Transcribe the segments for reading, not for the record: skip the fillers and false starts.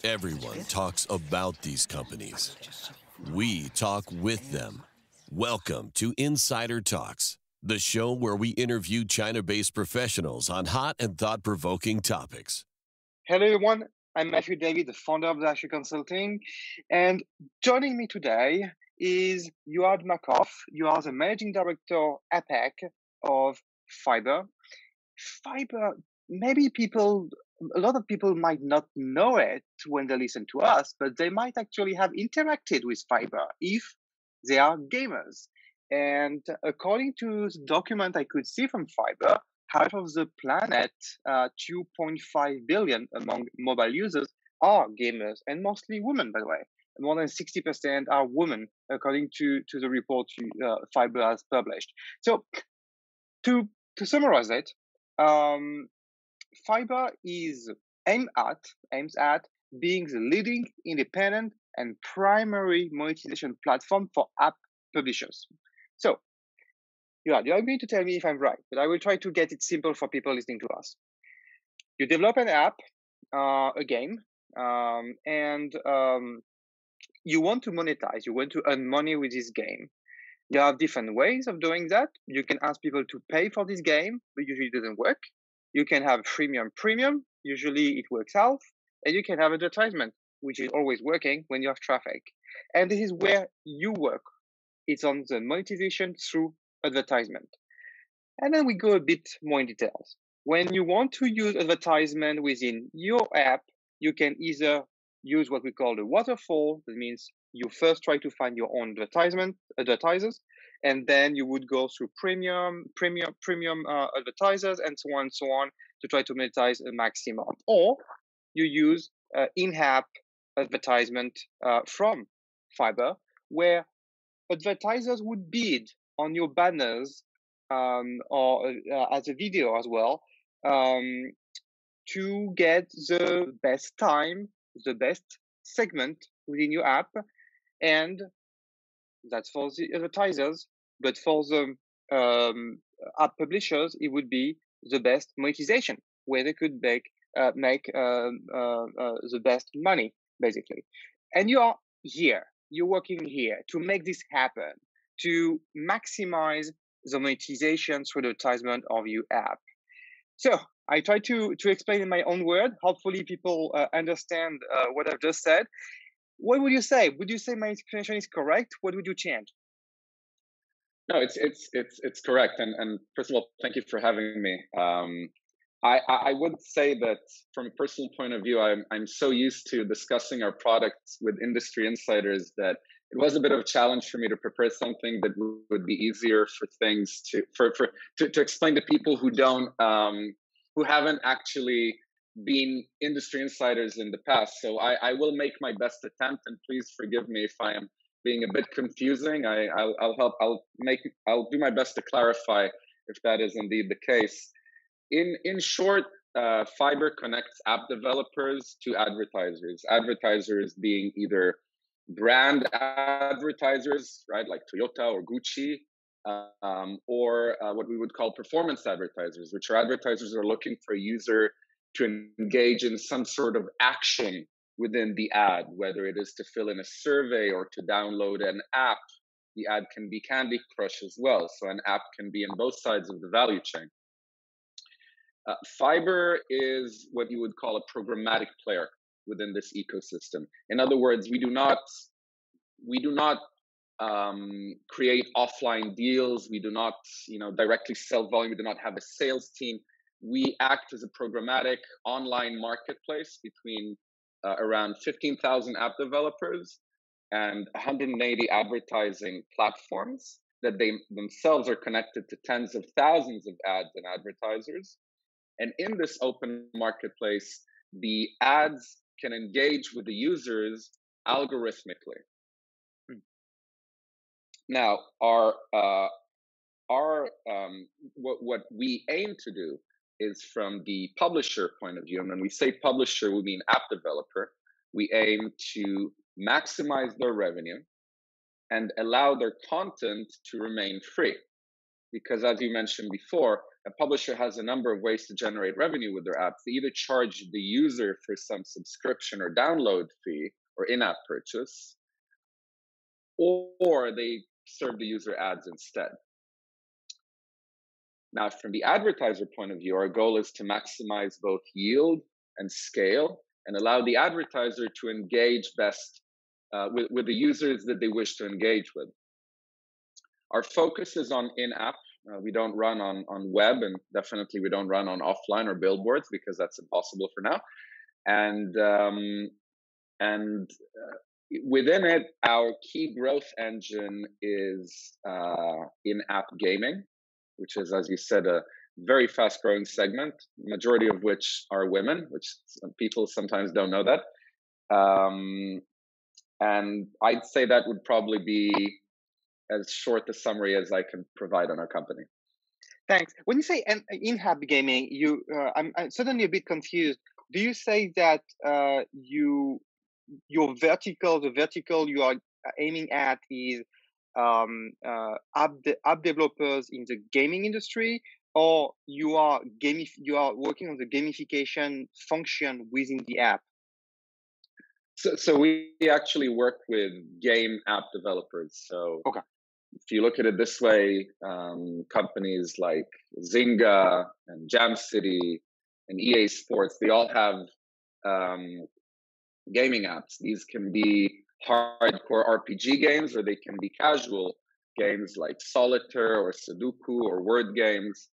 Everyone talks about these companies. We talk with them. Welcome to Insider Talks, the show where we interview China-based professionals on hot and thought-provoking topics. Hello, everyone. I'm Matthew David, the founder of Dasher Consulting. And joining me today is Yoad Makov. You are the managing director APAC of Fyber. Fyber, maybe a lot of people might not know it when they listen to us, but they might actually have interacted with Fyber if they are gamers. And according to the document I could see from Fyber, half of the planet, 2.5 billion among mobile users, are gamers, and mostly women, by the way. More than 60% are women, according to the report Fyber has published. So, to summarize it, Fyber aims at being the leading independent and primary monetization platform for app publishers. So, you are going to tell me if I'm right, but I will try to get it simple for people listening to us. You develop an app, a game, and you want to monetize. You want to earn money with this game. You have different ways of doing that. You can ask people to pay for this game, but usually it doesn't work. You can have premium. Usually it works out. And you can have advertisement, which is always working when you have traffic. And this is where you work. It's on the monetization through advertisement. And then we go a bit more in details. When you want to use advertisement within your app, you can either use what we call the waterfall. That means you first try to find your own advertisers, and then you would go through premium advertisers, and so on to try to monetize a maximum. Or you use in-app advertisement from Fyber, where advertisers would bid on your banners or as a video as well to get the best time, the best segment within your app. And that's for the advertisers. But for the app publishers, it would be the best monetization, where they could make the best money, basically. And you're working here to make this happen, to maximize the monetization through the advertisement of your app. So I try to explain in my own word. Hopefully people understand what I've just said. What would you say? Would you say my explanation is correct? What would you change? No, it's correct. And first of all, thank you for having me. I would say that from a personal point of view, I'm so used to discussing our products with industry insiders that it was a bit of a challenge for me to prepare something that would be easier for things to explain to people who who haven't actually been industry insiders in the past. So I will make my best attempt, and please forgive me if I am being a bit confusing. I'll do my best to clarify if that is indeed the case. In short, Fyber connects app developers to advertisers. Advertisers being either brand advertisers, right, like Toyota or Gucci, or what we would call performance advertisers, which are advertisers who are looking for a user to engage in some sort of action within the ad, whether it is to fill in a survey or to download an app. The ad can be Candy Crush as well, so an app can be on both sides of the value chain. Fyber is what you would call a programmatic player within this ecosystem. In other words, we do not create offline deals. We do not, directly sell volume. We do not have a sales team. We act as a programmatic online marketplace between around 15,000 app developers and 180 advertising platforms that they themselves are connected to tens of thousands of ads and advertisers. And in this open marketplace, the ads can engage with the users algorithmically. Now, what we aim to do is from the publisher point of view, and when we say publisher, we mean app developer. We aim to maximize their revenue and allow their content to remain free. Because as you mentioned before, a publisher has a number of ways to generate revenue with their apps. They either charge the user for some subscription or download fee or in-app purchase, or they serve the user ads instead. Now, from the advertiser point of view, our goal is to maximize both yield and scale and allow the advertiser to engage best with the users that they wish to engage with. Our focus is on in-app. We don't run on web, and definitely we don't run on offline or billboards because that's impossible for now. And within it, our key growth engine is in-app gaming, which is, as you said, a very fast-growing segment, majority of which are women, which some people sometimes don't know that. And I'd say that would probably be as short a summary as I can provide on our company. Thanks. When you say in-app gaming, I'm suddenly a bit confused. Do you say that your vertical, the vertical you are aiming at is app developers in the gaming industry, or you are working on the gamification function within the app? So we actually work with game app developers. So okay. If you look at it this way, companies like Zynga and Jam City and EA Sports, they all have gaming apps. These can be hardcore RPG games, or they can be casual games like Solitaire or Sudoku or word games.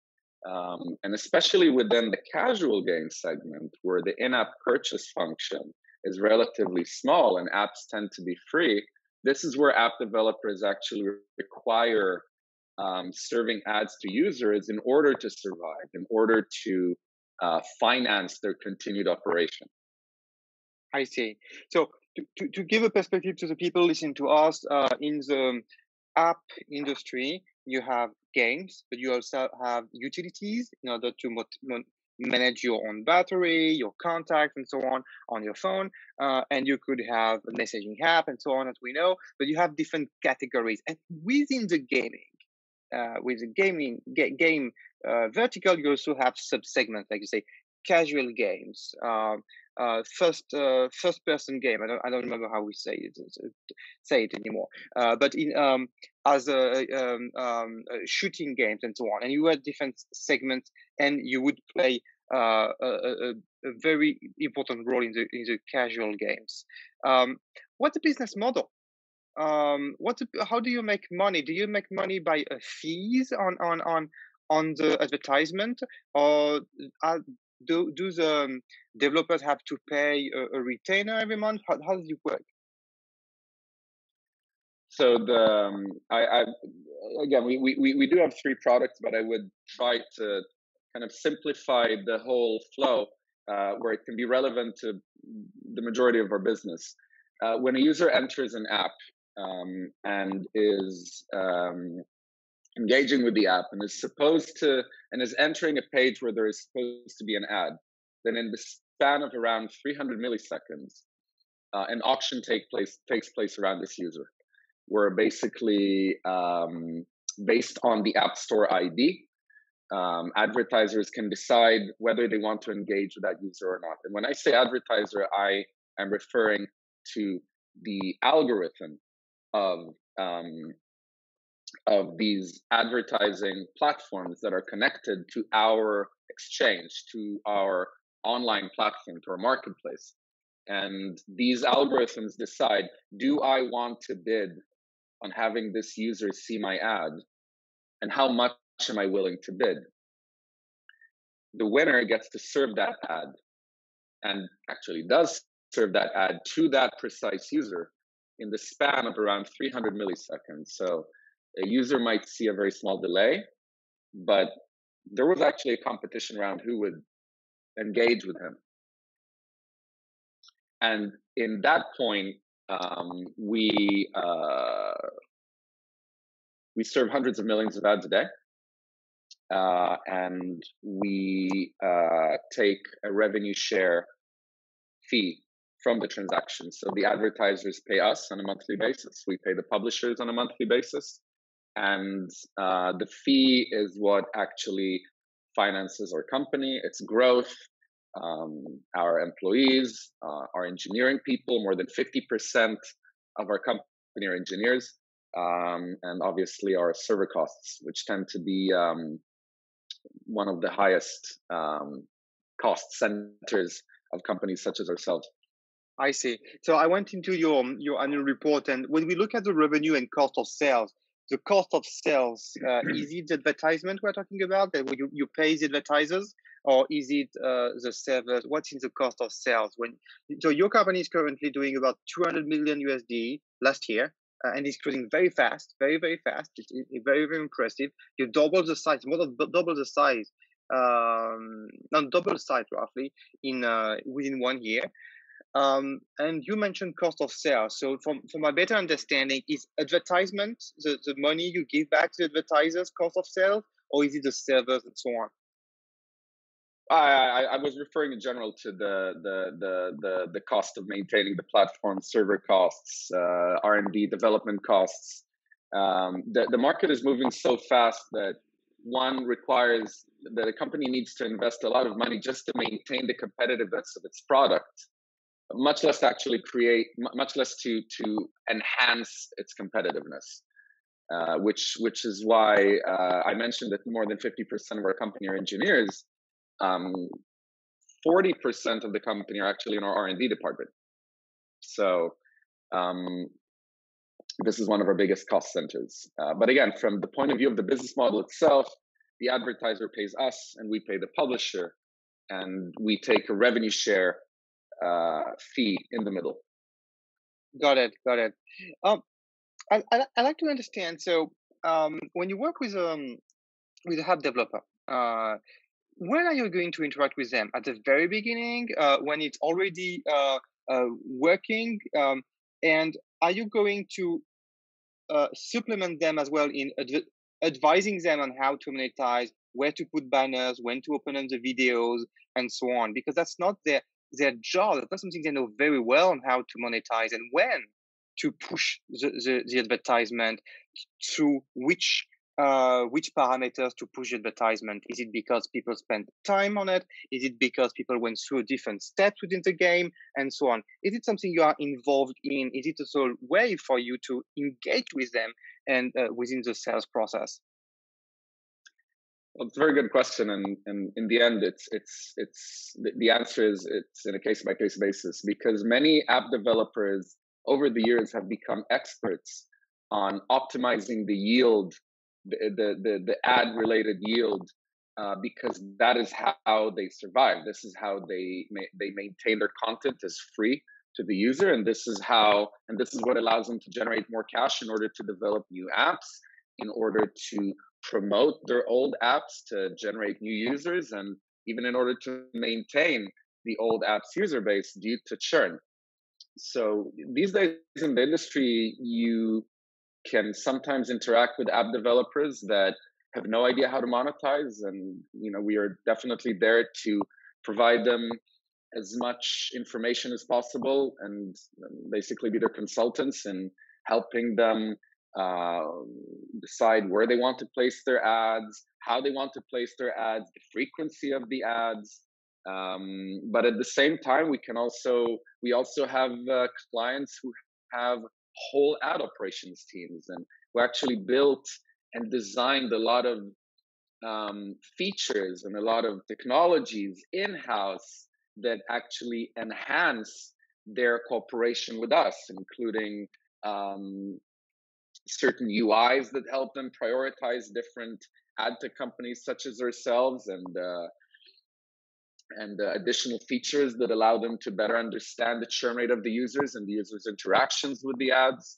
And especially within the casual game segment, where the in-app purchase function is relatively small and apps tend to be free, this is where app developers actually require serving ads to users in order to survive, in order to finance their continued operation. I see. So to give a perspective to the people listening to us, in the app industry, you have games, but you also have utilities in order to manage your own battery, your contacts, and so on your phone. And you could have a messaging app and so on, as we know, but you have different categories. And within the gaming, with the game vertical, you also have sub-segments, like you say, casual games, first person game. I don't remember how we say it anymore. But in as shooting games and so on, and you had different segments, and you would play a very important role in the casual games. What's the business model? How do you make money? Do you make money by fees on the advertisement, or do the developers have to pay a retainer every month? How does it work? So again, we do have 3 products, but I would try to kind of simplify the whole flow where it can be relevant to the majority of our business. When a user enters an app and is engaging with the app and is entering a page where there is supposed to be an ad, then in the span of around 300 milliseconds, an auction takes place around this user, where basically based on the App Store ID, advertisers can decide whether they want to engage with that user or not. And when I say advertiser, I am referring to the algorithm of these advertising platforms that are connected to our exchange, to our online platform, to our marketplace. And these algorithms decide, do I want to bid on having this user see my ad? And how much am I willing to bid? The winner gets to serve that ad, and actually does serve that ad to that precise user in the span of around 300 milliseconds. So a user might see a very small delay, but there was actually a competition around who would engage with him. And in that point, we serve hundreds of millions of ads a day, and we take a revenue share fee from the transaction. So the advertisers pay us on a monthly basis. We pay the publishers on a monthly basis. And the fee is what actually finances our company, its growth, our employees, our engineering people. More than 50% of our company are engineers, and obviously our server costs, which tend to be one of the highest cost centers of companies such as ourselves. I see. So I went into your annual report, and when we look at the revenue and cost of sales, the cost of sales, is it the advertisement we're talking about, that you pay the advertisers, or is it the servers? What's in the cost of sales? So your company is currently doing about 200 million USD last year, and it's growing very fast, very, very fast. It's very, very impressive. You double the size, more than double the size, not double the size roughly in within 1 year. And you mentioned cost of sales. So from my better understanding, is advertisement the money you give back to advertisers cost of sales, or is it the servers and so on? I was referring in general to the cost of maintaining the platform, server costs, R&D development costs. The market is moving so fast that one requires that a company needs to invest a lot of money just to maintain the competitiveness of its product, much less to actually create, much less to enhance its competitiveness. Which is why I mentioned that more than 50% of our company are engineers. 40% of the company are actually in our R&D department. So this is one of our biggest cost centers. But again, from the point of view of the business model itself, the advertiser pays us and we pay the publisher, and we take a revenue share fee in the middle. Got it. I like to understand. So when you work with a app developer, when are you going to interact with them? At the very beginning, when it's already working, and are you going to supplement them as well in advising them on how to monetize, where to put banners, when to open up the videos, and so on? Because that's not their job. That's not something they know very well on how to monetize and when to push the advertisement, to which parameters to push advertisement. Is it because people spend time on it? Is it because people went through different steps within the game and so on? Is it something you are involved in? Is it also a way for you to engage with them and within the sales process? Well, it's a very good question, and in the end, the answer is it's in a case by case basis, because many app developers over the years have become experts on optimizing the yield, the ad related yield, because that is how they survive. This is how they maintain their content as free to the user, and this is what allows them to generate more cash in order to develop new apps, in order to promote their old apps to generate new users, and even in order to maintain the old apps user base due to churn. So these days in the industry, you can sometimes interact with app developers that have no idea how to monetize, and we are definitely there to provide them as much information as possible and basically be their consultants in helping them decide where they want to place their ads, how they want to place their ads, the frequency of the ads. But at the same time, we also have clients who have whole ad operations teams, and who actually built and designed a lot of features and a lot of technologies in-house that actually enhance their cooperation with us, including certain UIs that help them prioritize different ad tech companies such as ourselves, and additional features that allow them to better understand the churn rate of the users and the users' interactions with the ads.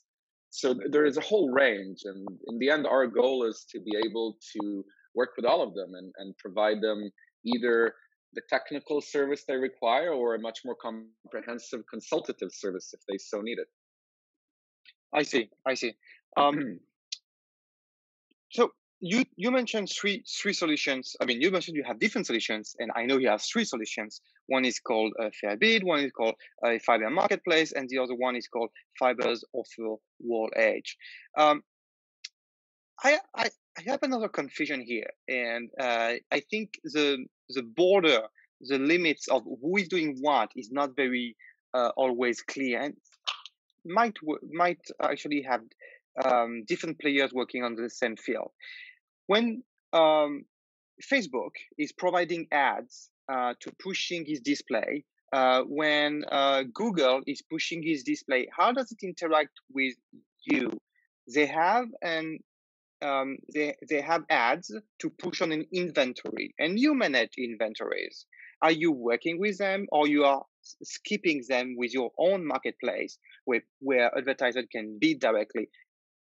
So there is a whole range, and in the end, our goal is to be able to work with all of them and provide them either the technical service they require or a much more comprehensive consultative service if they so need it. I see. So you mentioned three solutions. I mean, you mentioned you have different solutions, and I know you have three solutions. One is called Fairbid, one is called Fyber Marketplace, and the other one is called Fyber's Offer Wall Edge. I have another confusion here, and I think the border, the limits of who is doing what is not very always clear, and might actually have different players working on the same field. When Facebook is providing ads to pushing his display, when Google is pushing his display, how does it interact with you? They have they have ads to push on an inventory, and you manage inventories. Are you working with them, or you are skipping them with your own marketplace where advertisers can bid directly?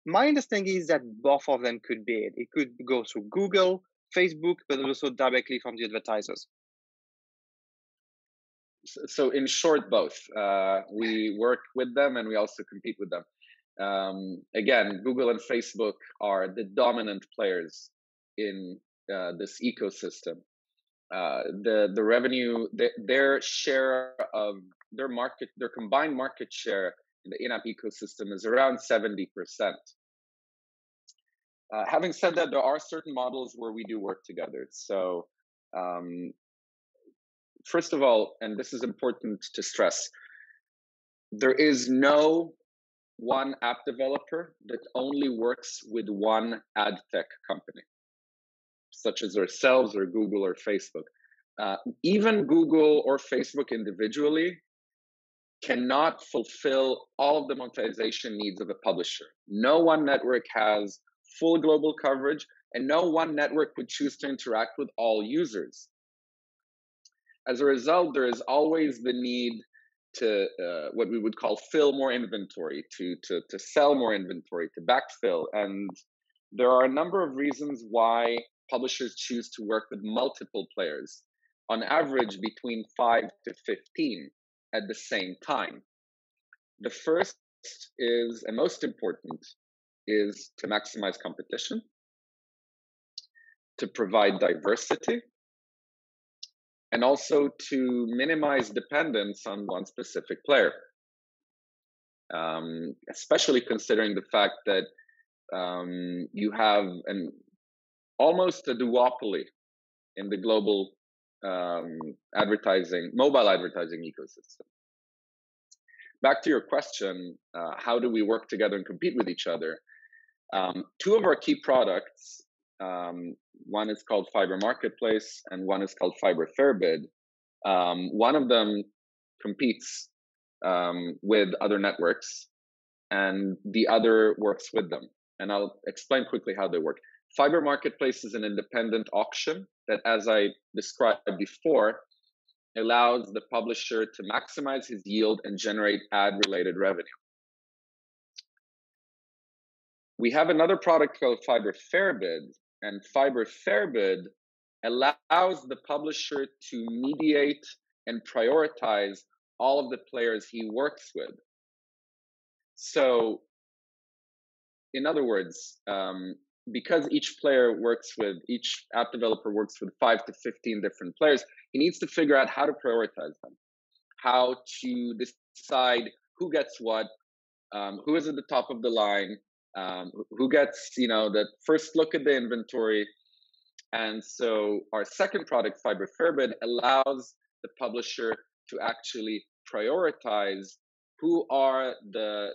My understanding is that both of them could bid. It could go through Google, Facebook, but also directly from the advertisers. So in short, both. We work with them and we also compete with them. Again, Google and Facebook are the dominant players in this ecosystem. The revenue, their share of their combined market share in the in-app ecosystem is around 70%. Having said that, there are certain models where we do work together. So, first of all, and this is important to stress, there is no one app developer that only works with one ad tech company, such as ourselves or Google or Facebook. Even Google or Facebook individually cannot fulfill all of the monetization needs of a publisher. No one network has full global coverage, and no one network would choose to interact with all users. As a result, there is always the need to what we would call fill more inventory, to sell more inventory, to backfill. And there are a number of reasons why publishers choose to work with multiple players, on average between 5 to 15 at the same time. The first is, and most important, is to maximize competition, to provide diversity, and also to minimize dependence on one specific player. Especially considering the fact that you have almost a duopoly in the global mobile advertising ecosystem. Back to your question, how do we work together and compete with each other? Two of our key products, one is called Fyber Marketplace and one is called Fyber Fairbid. One of them competes with other networks and the other works with them. And I'll explain quickly how they work. Fyber Marketplace is an independent auction that, as I described before, allows the publisher to maximize his yield and generate ad-related revenue. We have another product called Fyber Fairbid, and Fyber Fairbid allows the publisher to mediate and prioritize all of the players he works with. So, in other words, because each app developer works with 5 to 15 different players, he needs to figure out how to prioritize them, how to decide who gets what, who is at the top of the line, who gets, the first look at the inventory. And so our second product, Fyber Fairbid, allows the publisher to actually prioritize who are the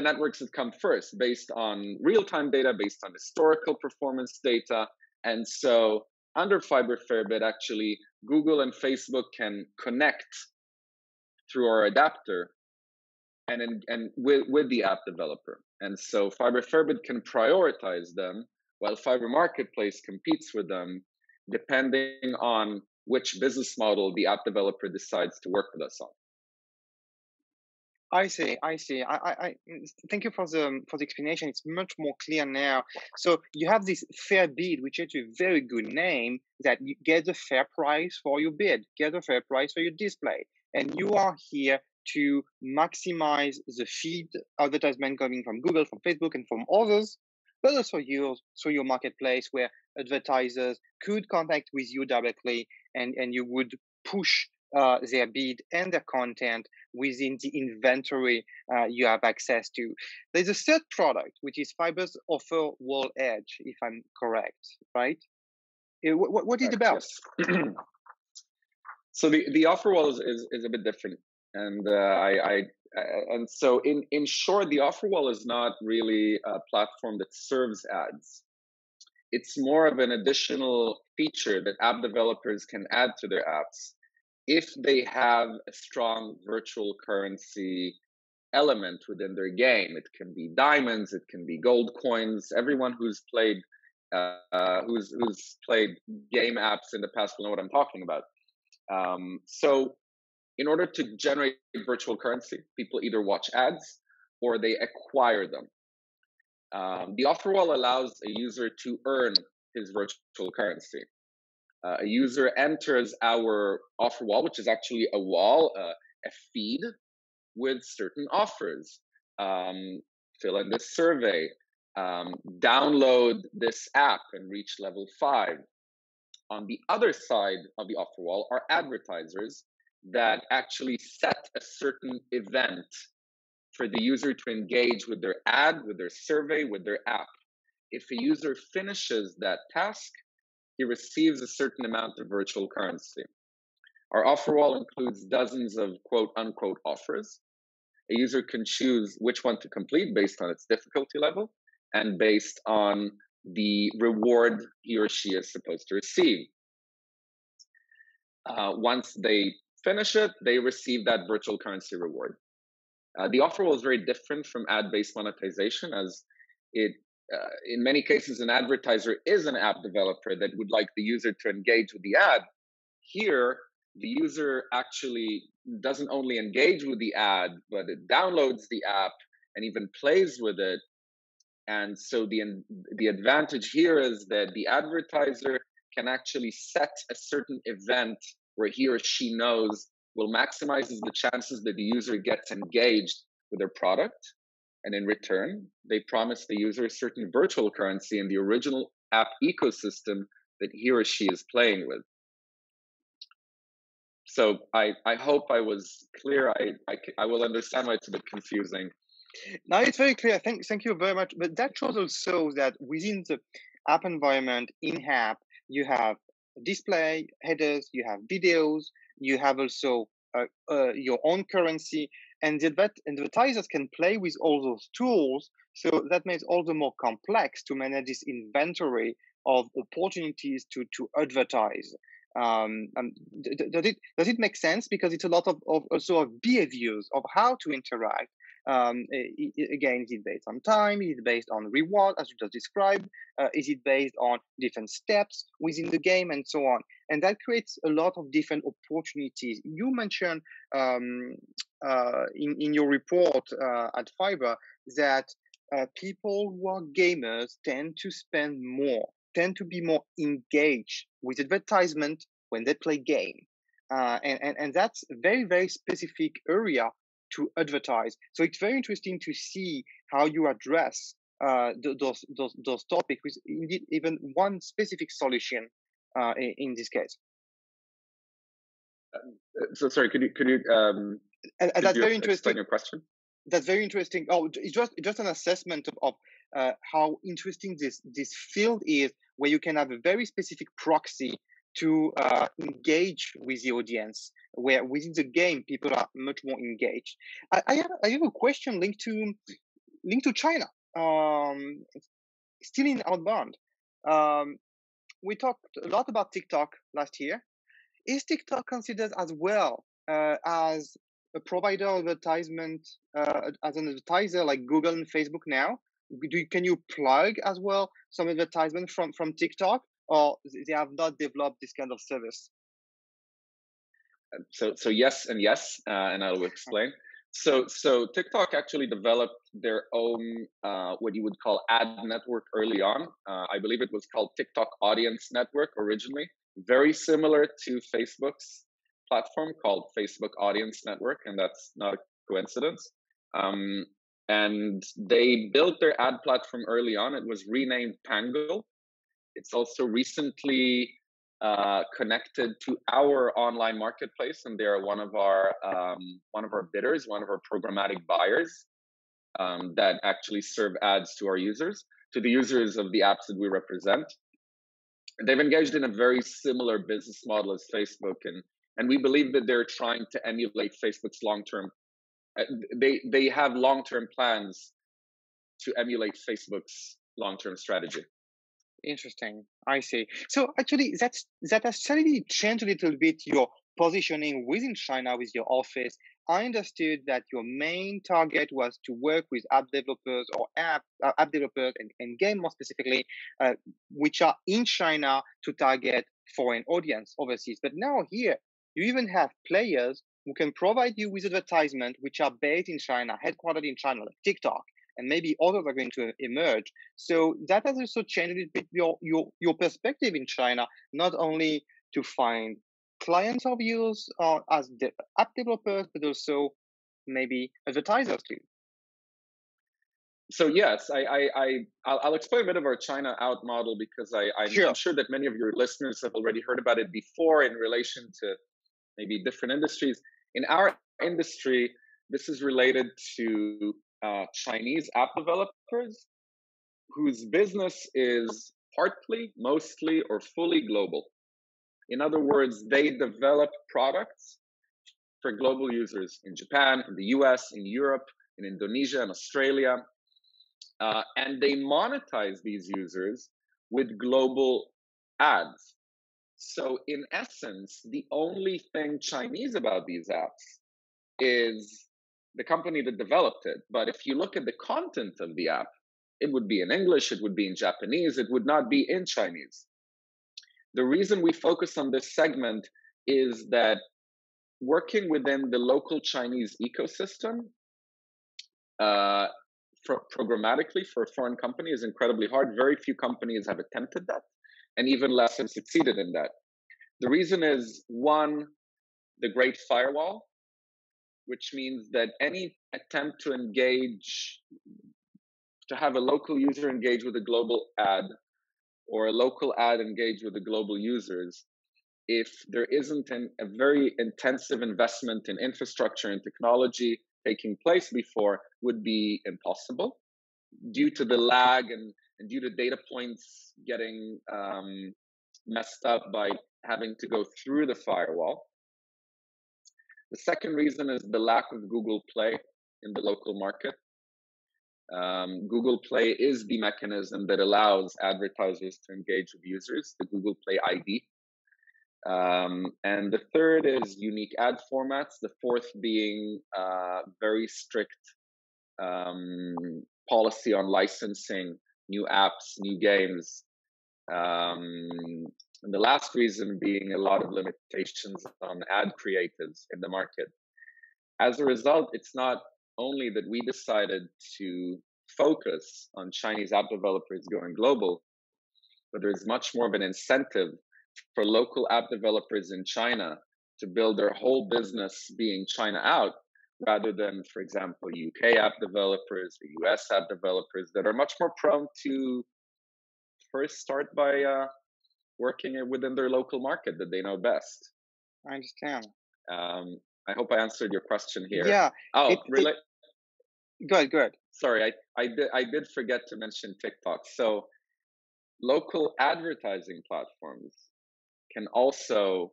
networks that come first, based on real-time data, based on historical performance data. And so under Fyber Fairbid, actually, Google and Facebook can connect through our adapter and with the app developer. And so Fyber Fairbid can prioritize them, while Fyber Marketplace competes with them, depending on which business model the app developer decides to work with us on. I see. I thank you for the explanation. It's much more clear now. So you have this fair bid, which is a very good name, that you get a fair price for your bid, get a fair price for your display, and you are here to maximize the feed advertisement coming from Google, from Facebook, and from others, but also your marketplace, where advertisers could contact with you directly, and you would push their bid and their content within the inventory you have access to. There's a third product, which is Fyber's Offer Wall Edge, if I'm correct, right? What is it about? Yes. So the offer wall is a bit different, and and so in short, the offer wall is not really a platform that serves ads. It's more of an additional feature that app developers can add to their apps if they have a strong virtual currency element within their game. It can be diamonds, it can be gold coins. Everyone who's played game apps in the past will know what I'm talking about. So in order to generate virtual currency, people either watch ads or they acquire them. The offer wall allows a user to earn his virtual currency. A user enters our offer wall, which is actually a wall, a feed with certain offers. Fill in this survey, download this app and reach level 5. On the other side of the offer wall are advertisers that actually set a certain event for the user to engage with their ad, with their survey, with their app. If a user finishes that task, he receives a certain amount of virtual currency. Our offer wall includes dozens of quote unquote offers. A user can choose which one to complete based on its difficulty level and based on the reward he or she is supposed to receive. Once they finish it, they receive that virtual currency reward. The offer wall is very different from ad-based monetization, as it, in many cases, an advertiser is an app developer that would like the user to engage with the ad. Here, the user actually doesn't only engage with the ad, but it downloads the app and even plays with it. And so the advantage here is that the advertiser can actually set a certain event where he or she knows will maximize the chances that the user gets engaged with their product. And in return, they promise the user a certain virtual currency in the original app ecosystem that he or she is playing with. So I hope I was clear. I will understand why it's a bit confusing. Now it's very clear. Thank you very much. But that shows also that within the app environment, in-app, you have display headers, you have videos, you have also your own currency, and the advertisers can play with all those tools. So that makes all the more complex to manage this inventory of opportunities to advertise. Does it make sense? Because it's a lot of also of behaviors of how to interact. Again, is it based on time? Is it based on reward, as you just described? Is it based on different steps within the game and so on? And that creates a lot of different opportunities. You mentioned in your report at Fyber that people who are gamers tend to be more engaged with advertisement when they play game. And that's a very, very specific area to advertise. So it's very interesting to see how you address those topics with indeed even one specific solution in this case. So sorry, could you that's very interesting. Explain your question? That's very interesting. Oh, it's just an assessment of how interesting this field is, where you can have a very specific proxy to engage with the audience, where within the game people are much more engaged. I have a question linked to China. Still in outbound. We talked a lot about TikTok last year. Is TikTok considered as well as a provider of advertisement, as an advertiser like Google and Facebook now? Can you plug as well some advertisement from TikTok, or they have not developed this kind of service? So yes and yes, and I will explain. So TikTok actually developed their own what you would call ad network early on. I believe it was called TikTok Audience Network originally, very similar to Facebook's platform called Facebook Audience Network, and that's not a coincidence. And they built their ad platform early on. It was renamed Pango. It's also recently connected to our online marketplace, and they are one of our bidders, one of our programmatic buyers that actually serve ads to our users, to the users of the apps that we represent. They've engaged in a very similar business model as Facebook, and we believe that they're trying to emulate Facebook's long-term. They have long-term plans to emulate Facebook's long-term strategy. Interesting. I see. So actually, that has suddenly changed a little bit your positioning within China with your office. I understood that your main target was to work with app developers or app developers and game more specifically, which are in China to target foreign audience overseas. But now here, you even have players who can provide you with advertisement which are based in China, headquartered in China, like TikTok, and maybe others are going to emerge. So that has also changed a bit your perspective in China, not only to find clients of yours as app developers, but also maybe advertisers too. So yes, I'll explain a bit of our China out model because I'm sure that many of your listeners have already heard about it before in relation to maybe different industries. In our industry, this is related to Chinese app developers whose business is partly, mostly, or fully global. In other words, they develop products for global users in Japan, in the US, in Europe, in Indonesia, and Australia. And they monetize these users with global ads. So in essence, the only thing Chinese about these apps is the company that developed it. But if you look at the content of the app, it would be in English, it would be in Japanese, it would not be in Chinese. The reason we focus on this segment is that working within the local Chinese ecosystem programmatically for a foreign company is incredibly hard. Very few companies have attempted that, and even less have succeeded in that. The reason is, one, the Great Firewall, which means that any attempt to engage, to have a local user engage with a global ad, or a local ad engage with the global users, if there isn't a very intensive investment in infrastructure and technology taking place before, would be impossible due to the lag and due to data points getting messed up by having to go through the firewall. The second reason is the lack of Google Play in the local market. Google Play is the mechanism that allows advertisers to engage with users, the Google Play ID. And the third is unique ad formats. The fourth being very strict policy on licensing new apps, new games. And the last reason being a lot of limitations on ad creatives in the market. As a result, it's not only that we decided to focus on Chinese app developers going global, but there's much more of an incentive for local app developers in China to build their whole business being China out, rather than, for example, UK app developers, or US app developers that are much more prone to first start by working within their local market that they know best. I understand. I hope I answered your question here. Yeah. Oh, Good. Sorry, I did forget to mention TikTok. So local advertising platforms can also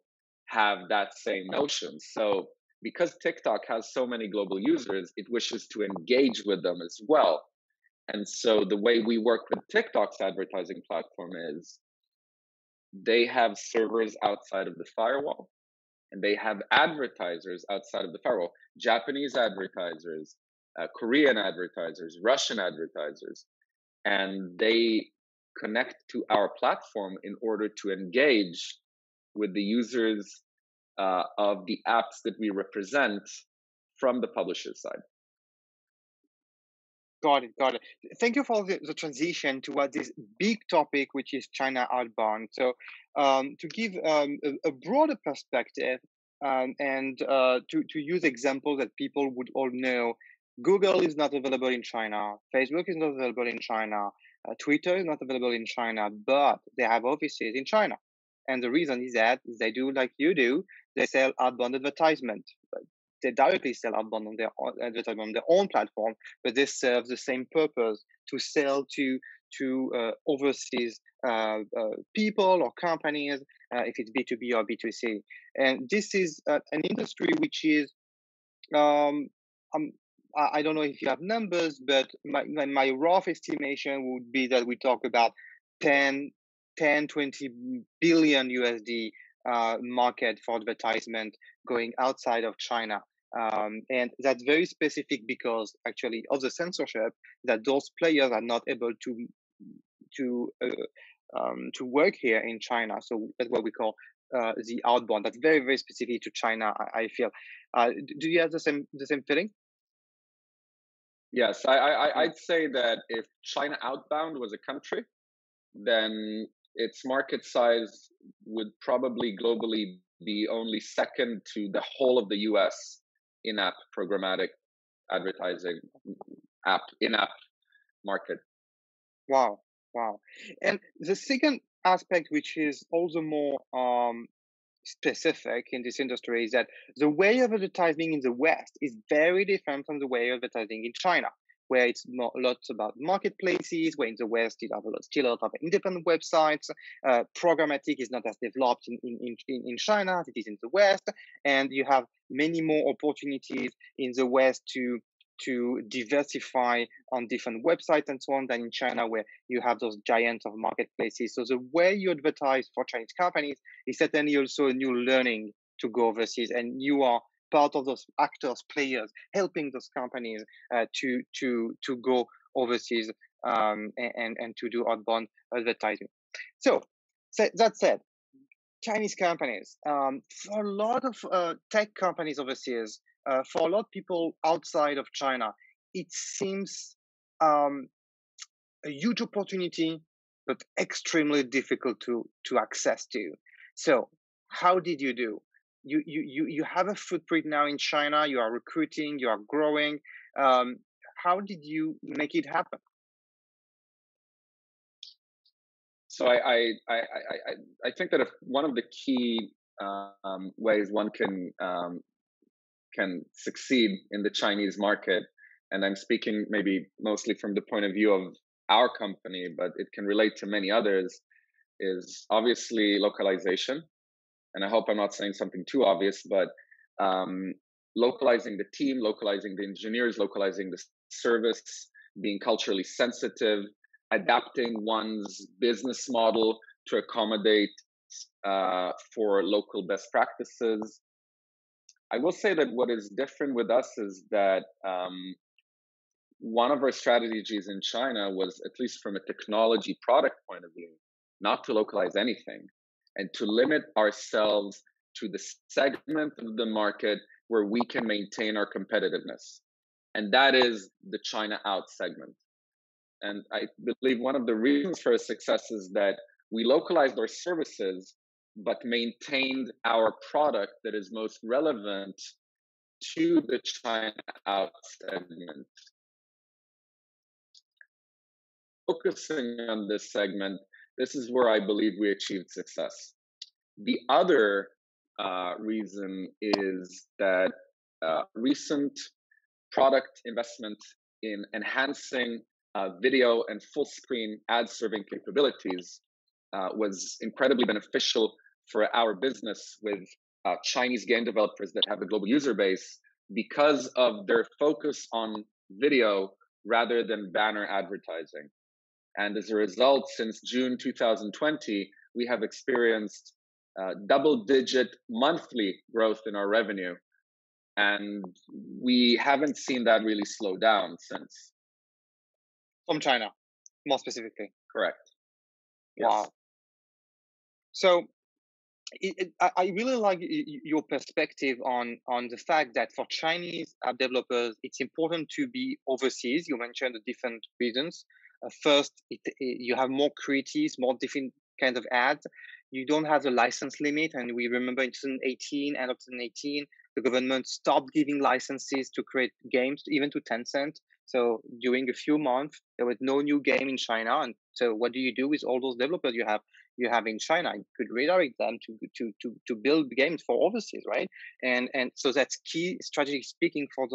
have that same notion. So because TikTok has so many global users, it wishes to engage with them as well. And so the way we work with TikTok's advertising platform is they have servers outside of the firewall, and they have advertisers outside of the firewall, Japanese advertisers, Korean advertisers, Russian advertisers, and they connect to our platform in order to engage with the users of the apps that we represent from the publisher side. Got it. Thank you for the transition toward this big topic, which is China outbound. So to give a broader perspective and to use examples that people would all know, Google is not available in China. Facebook is not available in China. Twitter is not available in China, but they have offices in China. And the reason is that they do like you do, they sell outbound advertisement. They directly sell outbound on their own advertisement on their own platform, but they serve the same purpose to sell to overseas people or companies, if it's B2B or B2C. And this is an industry which is, um, um, I don't know if you have numbers, but my rough estimation would be that we talk about 10, 20 billion USD market for advertisement going outside of China. And that's very specific because actually of the censorship that those players are not able to work here in China. So that's what we call the outbound. That's very, very specific to China, I feel. Do you have the same feeling? Yes, I'd say that if China outbound was a country, then its market size would probably globally be only second to the whole of the US in-app programmatic advertising in-app market. Wow. And the second aspect, which is also more specific in this industry, is that the way of advertising in the West is very different from the way of advertising in China, where it's lots about marketplaces, where in the West you have still a lot of independent websites. Programmatic is not as developed in China as it is in the West, and you have many more opportunities in the West to diversify on different websites and so on than in China, where you have those giants of marketplaces. So the way you advertise for Chinese companies is certainly also a new learning to go overseas, and you are part of those actors, players, helping those companies to go overseas and to do outbound advertising. So that said, Chinese companies, for a lot of tech companies overseas, for a lot of people outside of China, it seems a huge opportunity, but extremely difficult to access to. So, how did you do? You have a footprint now in China. You are recruiting. You are growing. How did you make it happen? So I think that if one of the key ways one can succeed in the Chinese market, and I'm speaking maybe mostly from the point of view of our company, but it can relate to many others, is obviously localization. And I hope I'm not saying something too obvious, but localizing the team, localizing the engineers, localizing the service, being culturally sensitive, adapting one's business model to accommodate for local best practices. I will say that what is different with us is that one of our strategies in China was, at least from a technology product point of view, not to localize anything and to limit ourselves to the segment of the market where we can maintain our competitiveness. And that is the China out segment. And I believe one of the reasons for our success is that we localized our services, but maintained our product that is most relevant to the China out segment. Focusing on this segment, this is where I believe we achieved success. The other reason is that recent product investment in enhancing video and full screen ad serving capabilities was incredibly beneficial for our business with Chinese game developers that have a global user base because of their focus on video rather than banner advertising. And as a result, since June 2020, we have experienced double-digit monthly growth in our revenue. And we haven't seen that really slow down since. From China, more specifically. Correct. Wow. Yes. So I really like your perspective on the fact that for Chinese app developers, it's important to be overseas. You mentioned the different reasons. First, you have more creatives, more different kinds of ads. You don't have the license limit. And we remember in 2018, end of 2018, the government stopped giving licenses to create games, even to Tencent. So during a few months, there was no new game in China. And so what do you do with all those developers you have? you have in China. You could redirect them to build games for overseas, right? And so that's key, strategic speaking, for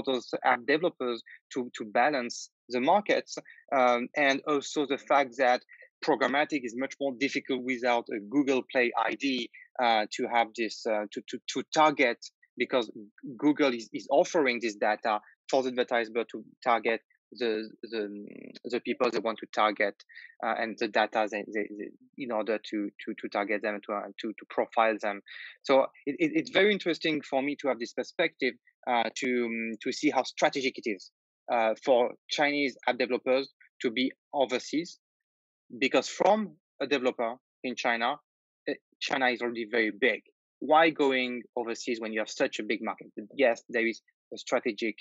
those app developers to balance the markets, and also the fact that programmatic is much more difficult without a Google Play ID to have this to target, because Google is offering this data for the advertiser to target the people they want to target, and the data they in order to target them, to profile them. So it's very interesting for me to have this perspective, to see how strategic it is for Chinese app developers to be overseas, because from a developer in China, China is already very big. Why going overseas when you have such a big market? But yes, there is a strategic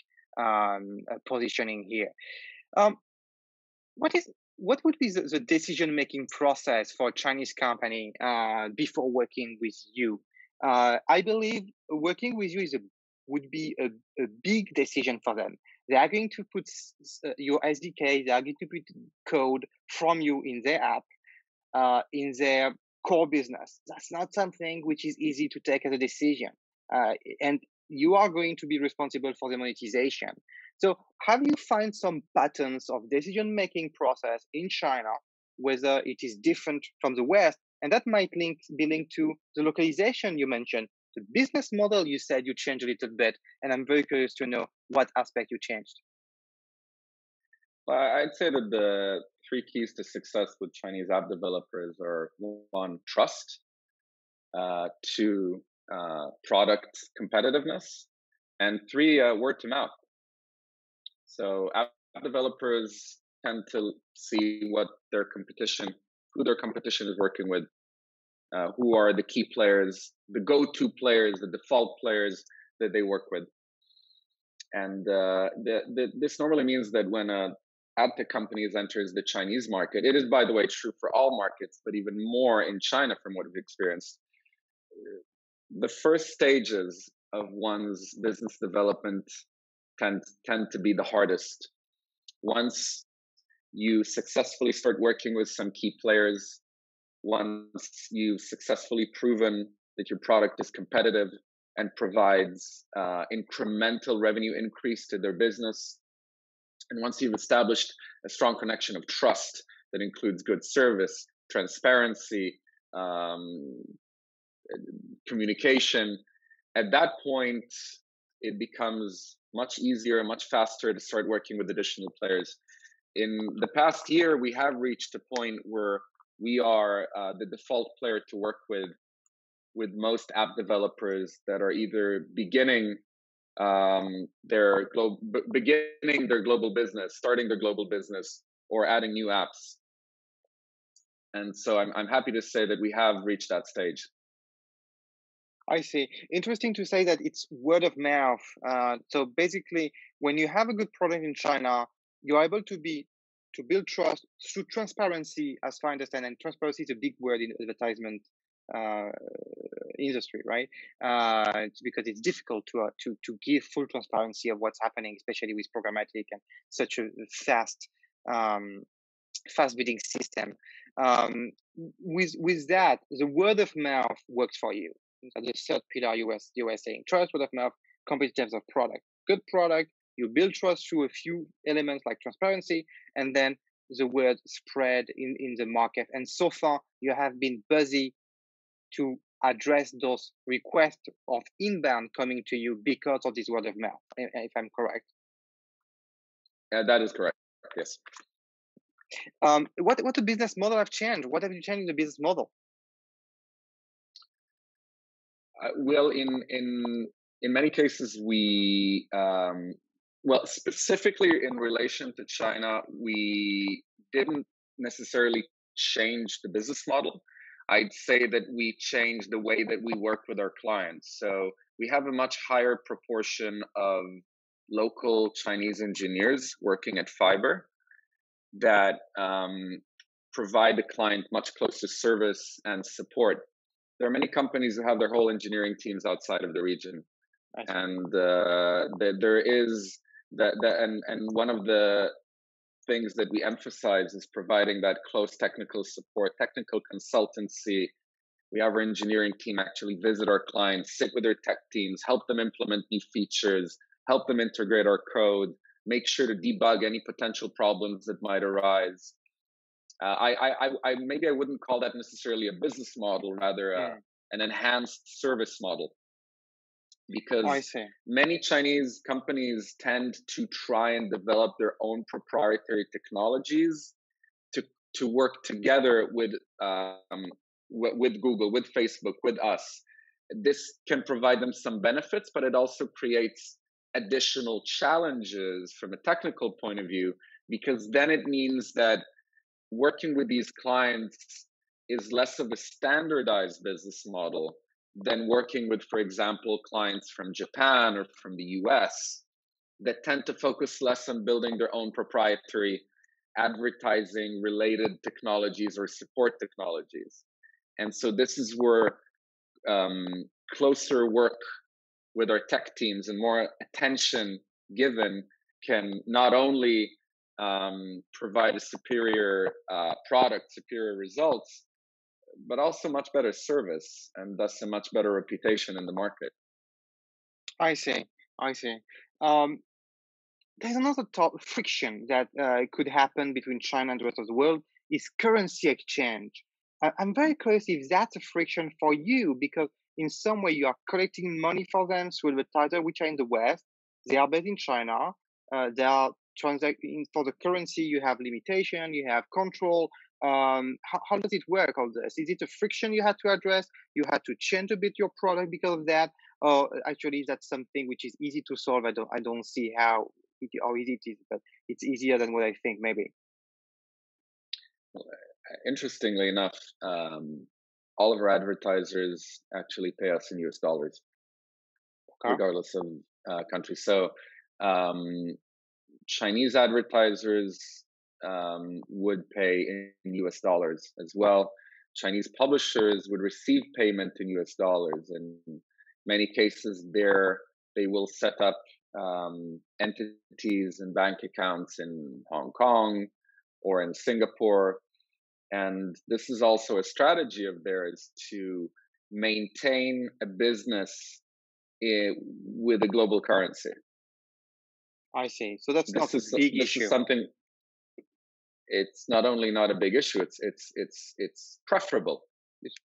positioning here. What would be the decision-making process for a Chinese company before working with you? I believe working with you would be a big decision for them. They are going to put your SDK, they are going to put code from you in their app, in their core business. That's not something which is easy to take as a decision. And you are going to be responsible for the monetization. So have you found some patterns of decision-making process in China, whether it is different from the West? And that might be linked to the localization you mentioned. The business model, you said you changed a little bit, and I'm very curious to know what aspect you changed. Well, I'd say that the 3 keys to success with Chinese app developers are: 1, trust; 2, product competitiveness; and 3, word to mouth. So app developers tend to see who their competition is working with, who are the key players, the go-to players, the default players that they work with. And this normally means that when ad tech companies enters the Chinese market, it is, by the way, true for all markets, but even more in China from what we've experienced. The first stages of one's business development tend to be the hardest. Once you successfully start working with some key players, once you've successfully proven that your product is competitive and provides incremental revenue increase to their business, and once you've established a strong connection of trust that includes good service, transparency, communication, at that point, it becomes much easier, much faster to start working with additional players. In the past year, we have reached a point where we are the default player to work with most app developers that are either beginning their global business, starting their global business, or adding new apps. And so I'm happy to say that we have reached that stage. I see. Interesting to say that it's word of mouth. So basically, when you have a good product in China, you're able to build trust through transparency, as far as I understand. And transparency is a big word in advertisement industry, right? It's because it's difficult to give full transparency of what's happening, especially with programmatic and such a fast bidding system. With that, the word of mouth works for you. So the third pillar you were saying, trust, word of mouth, competitiveness of product. Good product, you build trust through a few elements like transparency, and then the word spread in the market. And so far, you have been busy to address those requests of inbound coming to you because of this word of mouth, if I'm correct. That is correct, yes. What the business model have changed? What have you changed in the business model? Well, in many cases, we specifically in relation to China, we didn't necessarily change the business model. I'd say that we changed the way that we work with our clients. So we have a much higher proportion of local Chinese engineers working at Fyber that provide the client much closer service and support. There are many companies that have their whole engineering teams outside of the region, and there is that, and one of the things that we emphasize is providing that close technical support, technical consultancy. We have our engineering team actually visit our clients, sit with their tech teams, help them implement new features, help them integrate our code, make sure to debug any potential problems that might arise. Maybe I wouldn't call that necessarily a business model, rather an enhanced service model, because many Chinese companies tend to try and develop their own proprietary technologies to work together with Google, with Facebook, with us. This can provide them some benefits, but it also creates additional challenges from a technical point of view, because then it means that working with these clients is less of a standardized business model than working with, for example, clients from Japan or from the US that tend to focus less on building their own proprietary advertising related technologies or support technologies. And so this is where closer work with our tech teams and more attention given can not only provide a superior product, superior results, but also much better service and thus a much better reputation in the market. I see. There's another friction that could happen between China and the rest of the world is currency exchange. I'm very curious if that's a friction for you, because in some way you are collecting money for them through advertisers which are in the West. They are based in China. They are transacting for the currency. You have limitation. You have control. How does it work? All this, is it a friction you had to address? You had to change a bit your product because of that, or actually that's something which is easy to solve? I don't see how easy it is, but it's easier than what I think maybe. Interestingly enough, all of our advertisers actually pay us in US dollars, regardless of country. So Chinese advertisers would pay in US dollars as well. Chinese publishers would receive payment in US dollars. In many cases, they will set up entities and bank accounts in Hong Kong or in Singapore. And this is also a strategy of theirs to maintain a business with a global currency. I see. So that's not a big issue. Is something. It's not only not a big issue. It's preferable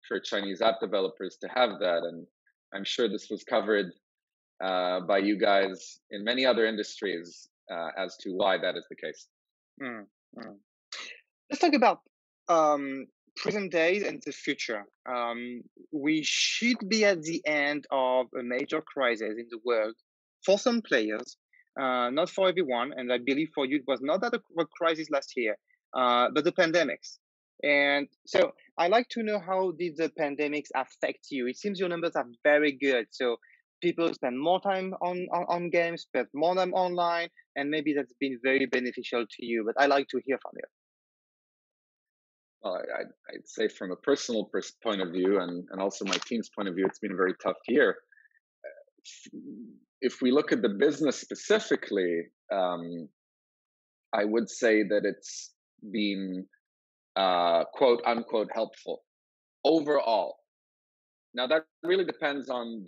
for Chinese app developers to have that, and I'm sure this was covered by you guys in many other industries as to why that is the case. Let's talk about present days and the future. We should be at the end of a major crisis in the world for some players, not for everyone. And I believe for you, it was not that a crisis last year, but the pandemics. And so I like to know, how did the pandemics affect you? It seems your numbers are very good. So people spend more time on games, spend more time online, and maybe that's been very beneficial to you. But I like to hear from you. Well, I'd say from a personal point of view and also my team's point of view, it's been a very tough year. If we look at the business specifically, I would say that it's been quote unquote helpful overall. Now that really depends on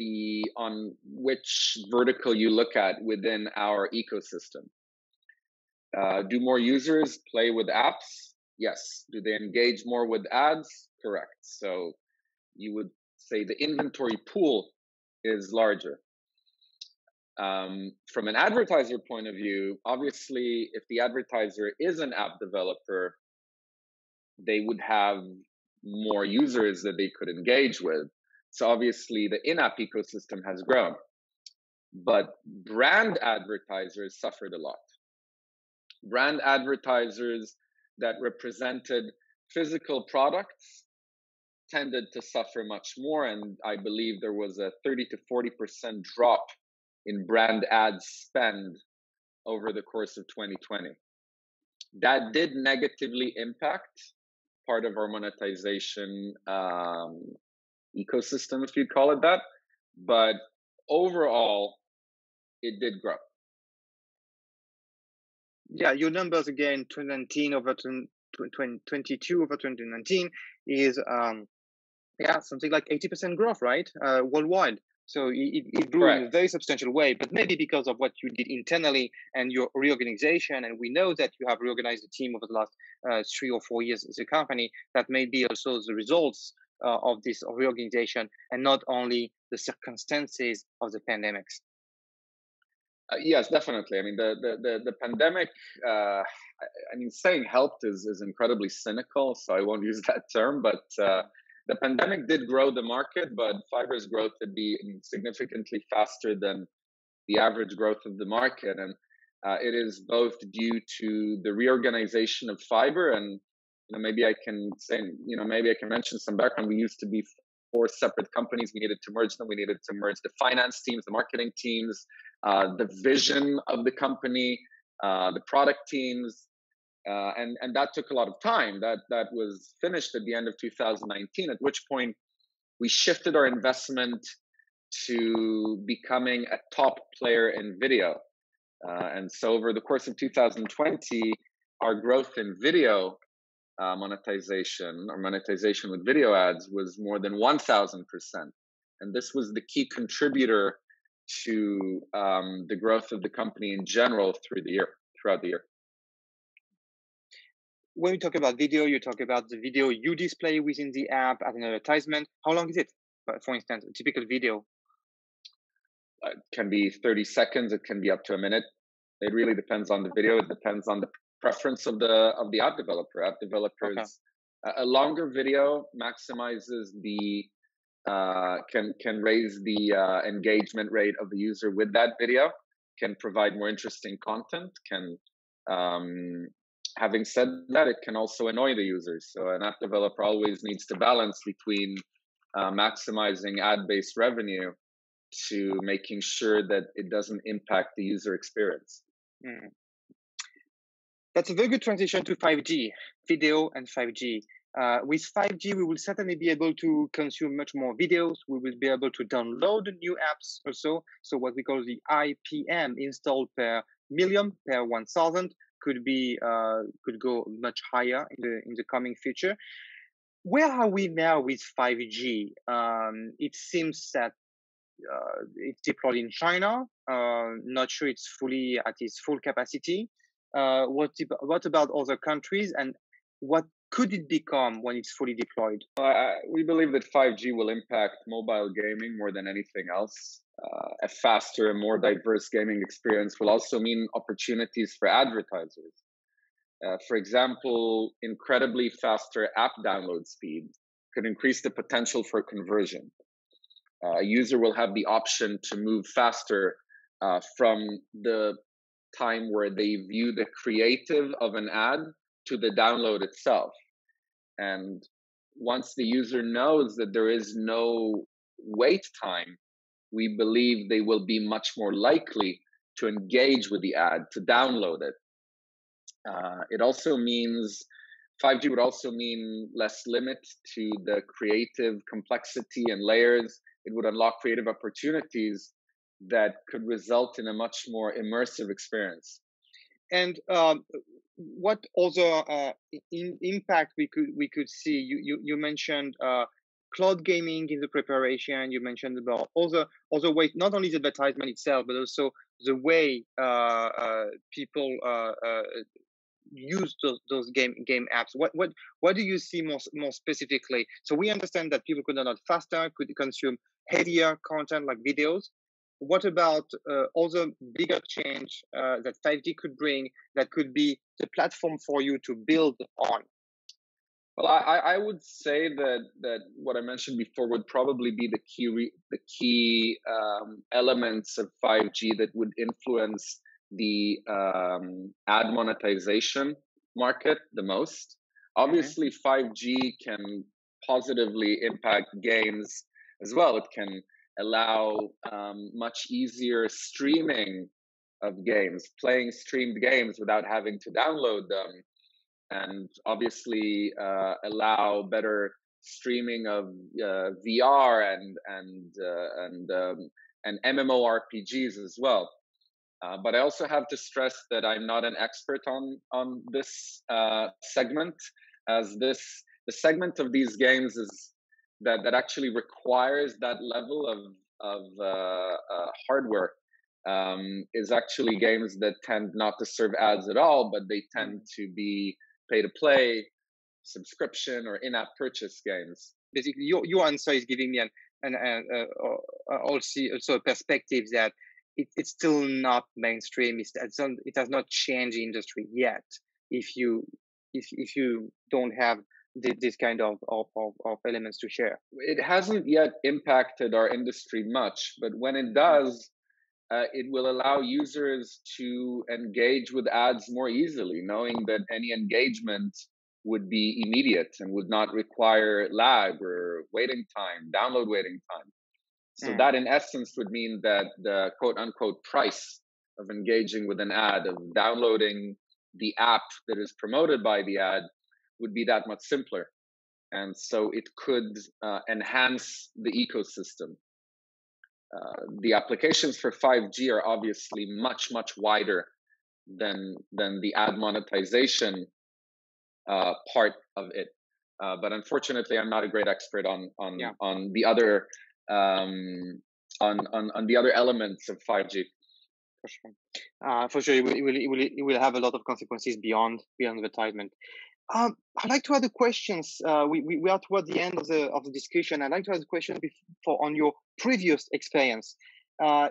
which vertical you look at within our ecosystem. Do more users play with apps? Yes. Do they engage more with ads? Correct. So you would say the inventory pool is larger. From an advertiser point of view, obviously, if the advertiser is an app developer, they would have more users that they could engage with. So obviously, the in-app ecosystem has grown. But brand advertisers suffered a lot. Brand advertisers that represented physical products tended to suffer much more. And I believe there was a 30 to 40% drop in brand ad spend over the course of 2020. That did negatively impact part of our monetization ecosystem, if you'd call it that. But overall, it did grow. Yeah, your numbers again, 2019 over 2022 over 2019 is yeah, something like 80% growth, right? Worldwide. So it grew in a Correct. very substantial way, but maybe because of what you did internally and your reorganization. And we know that you have reorganized the team over the last 3 or 4 years as a company. That may be also the results of this reorganization and not only the circumstances of the pandemics. Yes, definitely. I mean, the pandemic. I mean, saying helped is incredibly cynical, so I won't use that term. But the pandemic did grow the market, but Fyber's growth would be significantly faster than the average growth of the market, and it is both due to the reorganization of Fyber, and maybe I can say, maybe I can mention some background. We used to be 4 separate companies. We needed to merge them. We needed to merge the finance teams, the marketing teams, the vision of the company, the product teams, and that took a lot of time. That was finished at the end of 2019. At which point we shifted our investment to becoming a top player in video. And so over the course of 2020, our growth in video monetization or monetization with video ads was more than 1,000%. And this was the key contributor to the growth of the company in general throughout the year. When we talk about video, you talk about the video you display within the app as an advertisement. How long is it? For instance, a typical video? It can be 30 seconds. It can be up to a minute. It really depends on the video. It depends on the preference of the app developer. App developers, okay. A longer video maximizes the can raise the engagement rate of the user with that video. Can provide more interesting content. Can having said that, it can also annoy the users. So an app developer always needs to balance between maximizing ad-based revenue to making sure that it doesn't impact the user experience. Mm. That's a very good transition to 5G, video and 5G. With 5G, we will certainly be able to consume much more videos. We will be able to download new apps also. So what we call the IPM, installed per million, per 1,000, could go much higher in the coming future. Where are we now with 5G? It seems that it's deployed in China. Not sure it's fully at its full capacity. What about other countries, and what could it become when it's fully deployed? We believe that 5G will impact mobile gaming more than anything else. A faster and more diverse gaming experience will also mean opportunities for advertisers. For example, incredibly faster app download speed could increase the potential for conversion. A user will have the option to move faster from the time where they view the creative of an ad to the download itself. And once the user knows that there is no wait time, we believe they will be much more likely to engage with the ad, to download it. It also means 5G would also mean less limit to the creative complexity and layers. It would unlock creative opportunities that could result in a much more immersive experience. And what other impact we could see? You mentioned cloud gaming in the preparation. You mentioned about other ways, not only the advertisement itself, but also the way people use those game apps. What do you see more specifically? So we understand that people could download faster, could consume heavier content like videos. What about other bigger change that 5G could bring that could be the platform for you to build on? Well, I would say that what I mentioned before would probably be the key elements of 5G that would influence the ad monetization market the most. Obviously, 5G can positively impact games as well. It can allow much easier streaming of games, playing streamed games without having to download them, and obviously allow better streaming of VR and MMORPGs as well. But I also have to stress that I'm not an expert on this segment, as the segment of these games is that actually requires that level of hardware is actually games that tend not to serve ads at all, but they tend to be pay to play, subscription, or in-app purchase games. Basically, your answer is giving me also a perspective that it's still not mainstream. It has not changed the industry yet. If you don't have this kind of elements to share, it hasn't yet impacted our industry much. But when it does, it will allow users to engage with ads more easily, knowing that any engagement would be immediate and would not require lag or waiting time, download waiting time. So that in essence would mean that the quote unquote price of engaging with an ad, of downloading the app that is promoted by the ad, would be that much simpler. And so it could enhance the ecosystem. The applications for 5G are obviously much, much wider than the ad monetization part of it. But unfortunately, I'm not a great expert on the other on the other elements of 5G. For sure, it will have a lot of consequences beyond advertisement. I'd like to add the questions. We are toward the end of the discussion. I'd like to ask a question on your previous experience.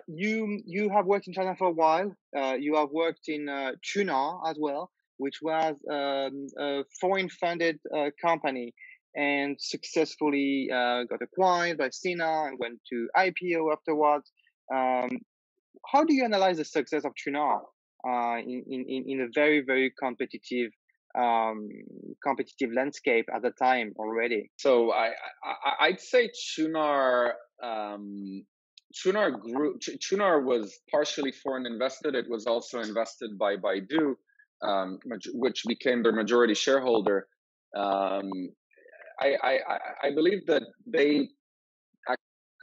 You have worked in China for a while. You have worked in Qunar as well, which was a foreign-funded company, and successfully got acquired by Sina and went to IPO afterwards. How do you analyze the success of Qunar in a very, very competitive landscape at the time already? So I'd say Qunar grew. Qunar was partially foreign invested. It was also invested by Baidu, which became their majority shareholder. I believe that they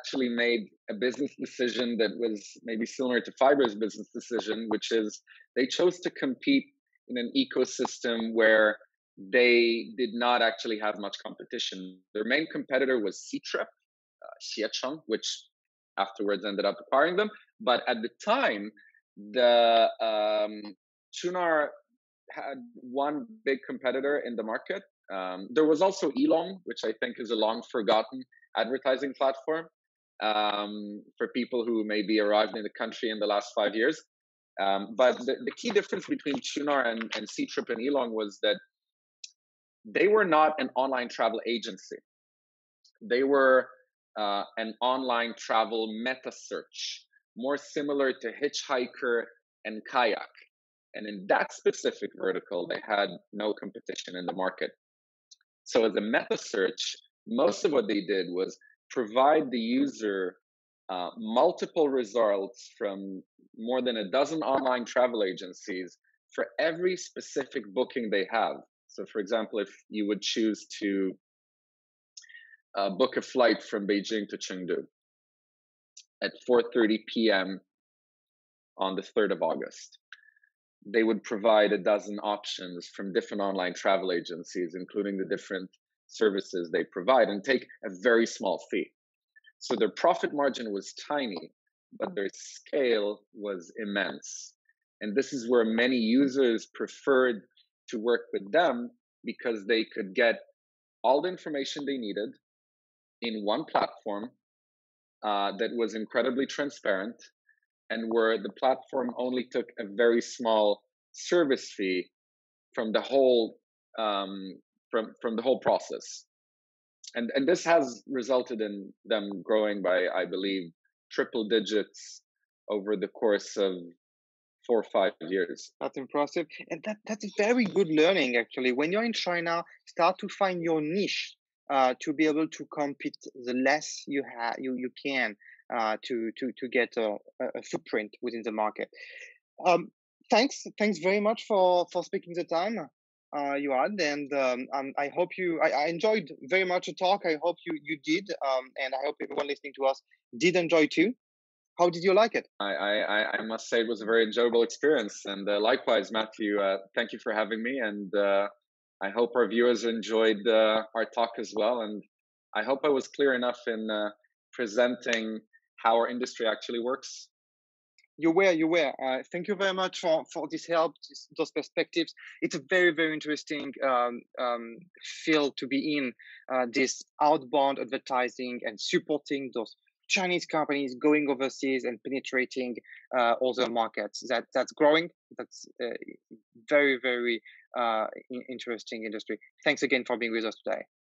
actually made a business decision that was maybe similar to Fyber's business decision, which is they chose to compete in an ecosystem where they did not actually have much competition. Their main competitor was Ctrip, Xiecheng, which afterwards ended up acquiring them. But at the time, the Qunar had one big competitor in the market. There was also Elong, which I think is a long forgotten advertising platform for people who maybe arrived in the country in the last 5 years. But the key difference between Qunar and Ctrip and Elong was that they were not an online travel agency. They were an online travel meta search, more similar to Hitchhiker and Kayak. And in that specific vertical, they had no competition in the market. So as a meta search, most of what they did was provide the user multiple results from more than a dozen online travel agencies for every specific booking they have. So for example, if you would choose to book a flight from Beijing to Chengdu at 4:30 p.m. on the 3rd of August, they would provide a dozen options from different online travel agencies, including the different services they provide, and take a very small fee. So their profit margin was tiny, but their scale was immense. And this is where many users preferred to work with them, because they could get all the information they needed in one platform that was incredibly transparent, and where the platform only took a very small service fee from the whole from the whole process. And this has resulted in them growing by, I believe, triple digits over the course of 4 or 5 years. That's impressive. And that's very good learning, actually. When you're in China, start to find your niche to be able to compete the less you can to get a footprint within the market. Thanks very much for speaking the time, Yoad, and I hope I enjoyed very much the talk. I hope you did, and I hope everyone listening to us did enjoy too. How did you like it? I must say it was a very enjoyable experience. And likewise, Matthew, thank you for having me. And I hope our viewers enjoyed our talk as well. And I hope I was clear enough in presenting how our industry actually works. You were. Thank you very much for this help, those perspectives. It's a very, very interesting field to be in, this outbound advertising and supporting those Chinese companies going overseas and penetrating other markets. That's growing. That's very, very interesting industry. Thanks again for being with us today.